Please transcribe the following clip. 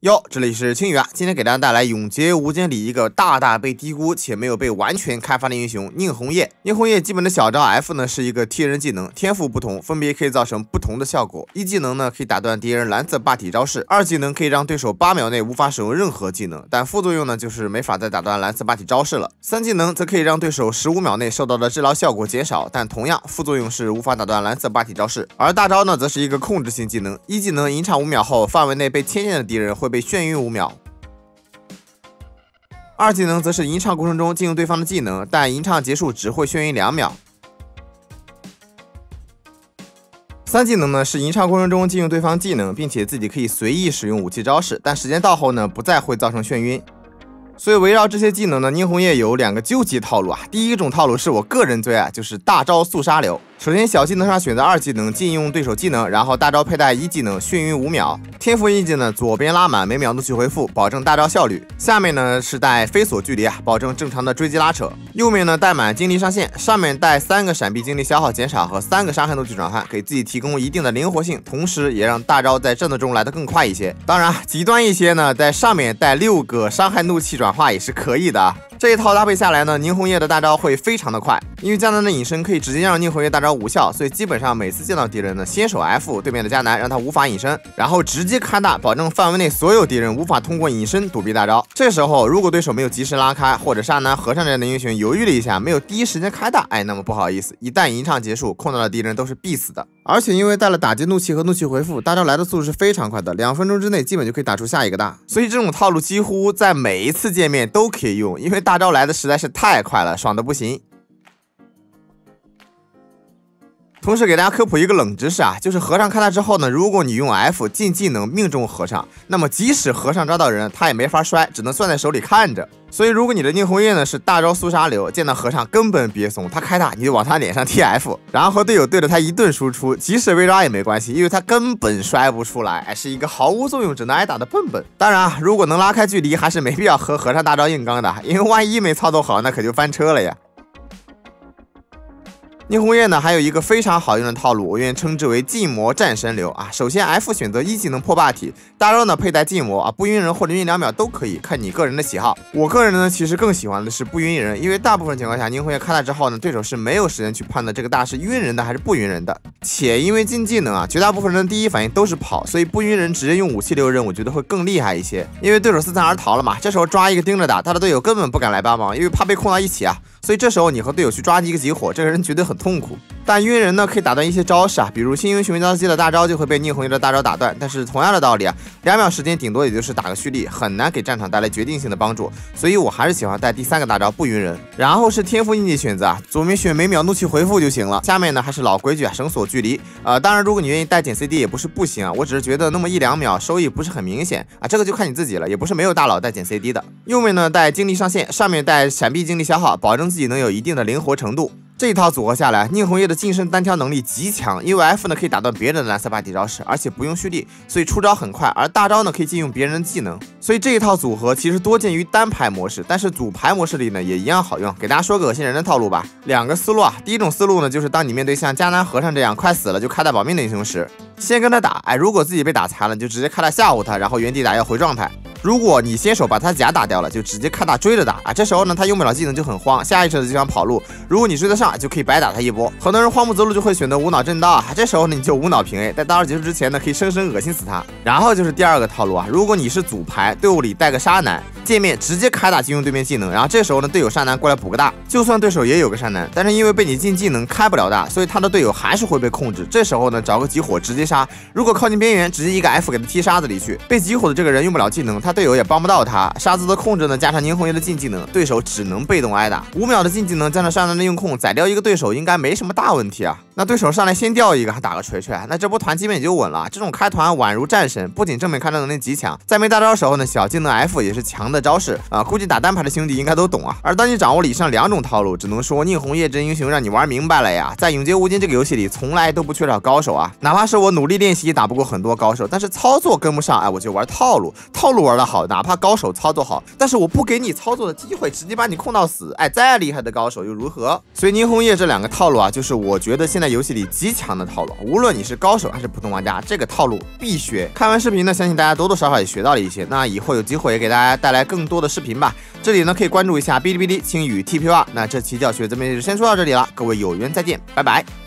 哟，这里是青宇啊，今天给大家带来《永劫无间》里一个大被低估且没有被完全开发的英雄宁红叶。宁红叶基本的小招 F 呢是一个替人技能，天赋不同，分别可以造成不同的效果。一技能呢可以打断敌人蓝色霸体招式，二技能可以让对手8秒内无法使用任何技能，但副作用呢就是没法再打断蓝色霸体招式了。三技能则可以让对手15秒内受到的治疗效果减少，但同样副作用是无法打断蓝色霸体招式。而大招呢则是一个控制性技能，一技能引场5秒后，范围内被牵线的敌人会被眩晕5秒。二技能则是吟唱过程中进入对方的技能，但吟唱结束只会眩晕2秒。三技能呢是吟唱过程中进入对方技能，并且自己可以随意使用武器招式，但时间到后呢不再会造成眩晕。所以围绕这些技能呢，宁红叶有2个究极套路啊。第一种套路是我个人最爱，就是大招速杀流。首先小技能上选择2技能禁用对手技能，然后大招佩戴1技能眩晕5秒。天赋1技呢左边拉满，每秒怒气回复，保证大招效率。下面呢是带飞锁距离啊，保证正常的追击拉扯。右面呢带满精力上限，上面带3个闪避精力消耗减少和3个伤害怒气转换，给自己提供一定的灵活性，同时也让大招在战斗中来得更快一些。当然极端一些呢，在上面带6个伤害怒气转化也是可以的啊。这一套搭配下来呢，宁红叶的大招会非常的快，因为迦南的隐身可以直接让宁红叶大招无效，所以基本上每次见到敌人呢，先手 F 对面的迦南，让他无法隐身，然后直接开大，保证范围内所有敌人无法通过隐身躲避大招。这时候如果对手没有及时拉开，或者沙男、和尚这样的英雄犹豫了一下，没有第一时间开大，那么不好意思，一旦吟唱结束，控到的敌人都是必死的。而且因为带了打击怒气和怒气回复，大招来的速度是非常快的，2分钟之内基本就可以打出下一个大，所以这种套路几乎在每一次见面都可以用，因为大招来的实在是太快了，爽的不行。同时给大家科普一个冷知识啊，就是和尚开大之后呢，如果你用 F 进技能命中和尚，那么即使和尚抓到人，他也没法摔，只能攥在手里看着。所以如果你的宁红叶呢是大招速杀流，见到和尚根本别怂，他开大你就往他脸上 TF， 然后和队友对着他一顿输出，即使被抓也没关系，因为他根本摔不出来，是一个毫无作用只能挨打的笨笨。当然啊，如果能拉开距离，还是没必要和和尚大招硬刚的，因为万一没操作好，那可就翻车了呀。宁红叶呢还有一个非常好用的套路，我愿称之为禁魔战神流啊。首先 F 选择1技能破霸体，大招呢佩戴禁魔啊，不晕人或者晕2秒都可以，看你个人的喜好。我个人呢其实更喜欢的是不晕人，因为大部分情况下宁红叶开大之后呢，对手是没有时间去判断这个大是晕人的还是不晕人的。且因为进技能啊，绝大部分人的第一反应都是跑，所以不晕人直接用武器留人，我觉得会更厉害一些。因为对手4散而逃了嘛，这时候抓一个盯着打，他的队友根本不敢来帮忙，因为怕被控到一起啊。所以这时候你和队友去抓一个集火，这个人绝对很痛苦。但晕人呢可以打断一些招式啊，比如星云雄交机的大招就会被宁红叶的大招打断，但是同样的道理啊，2秒时间顶多也就是打个蓄力，很难给战场带来决定性的帮助。所以我还是喜欢带第3个大招不晕人。然后是天赋印记选择啊，左面选每秒怒气回复就行了，下面呢还是老规矩啊，绳索距离。当然如果你愿意带减 CD 也不是不行啊，我只是觉得那么1-2秒收益不是很明显啊，这个就看你自己了，也不是没有大佬带减 CD 的。右面呢带精力上限，上面带闪避精力消耗，保证自己能有一定的灵活程度。这一套组合下来，宁红叶的近身单挑能力极强，因为 F 呢可以打断别人的蓝色霸体招式，而且不用蓄力，所以出招很快，而大招呢可以禁用别人的技能，所以这一套组合其实多见于单排模式，但是组排模式里呢也一样好用。给大家说个恶心人的套路吧，2个思路啊。第一种思路呢，就是当你面对像迦南和尚这样快死了就开大保命的英雄时，先跟他打，如果自己被打残了，就直接开大吓唬他，然后原地打药回状态。如果你先手把他甲打掉了，就直接开大追着打啊！这时候呢，他用不了技能就很慌，下意识的就想跑路。如果你追得上，就可以白打他一波。很多人慌不择路就会选择无脑震刀啊，这时候呢你就无脑平 A， 在大招结束之前呢，可以生生恶心死他。然后就是第2个套路啊，如果你是组排，队伍里带个沙男，见面直接开大禁用对面技能，然后这时候呢队友沙男过来补个大，就算对手也有个沙男，但是因为被你进技能开不了大，所以他的队友还是会被控制。这时候呢找个集火直接杀，如果靠近边缘，直接一个 F 给他踢沙子里去，被集火的这个人用不了技能，他队友也帮不到他。沙子的控制呢，加上宁红叶的进技能，对手只能被动挨打。5秒的进技能加上沙男的用控，宰掉一个对手应该没什么大问题啊。那对手上来先掉一个，还打个锤锤，那这波团基本也就稳了。这种开团宛如战神，不仅正面开战能力极强，在没大招的时候呢，小技能 F 也是强的招式啊，估计打单排的兄弟应该都懂啊。而当你掌握了以上2种套路，只能说宁红叶真英雄让你玩明白了呀。在永劫无间这个游戏里，从来都不缺少高手啊，哪怕是我努力练习打不过很多高手，但是操作跟不上，哎，我就玩套路，套路玩得好，哪怕高手操作好，但是我不给你操作的机会，直接把你控到死，哎，再厉害的高手又如何？所以宁红叶这2个套路啊，就是我觉得现在游戏里极强的套路，无论你是高手还是普通玩家，这个套路必学。看完视频呢，相信大家多多少少也学到了一些，那以后有机会也给大家带来更多的视频吧。这里呢可以关注一下哔哩哔哩青语 TP2。那这期教学咱们就先说到这里了，各位有缘再见，拜拜。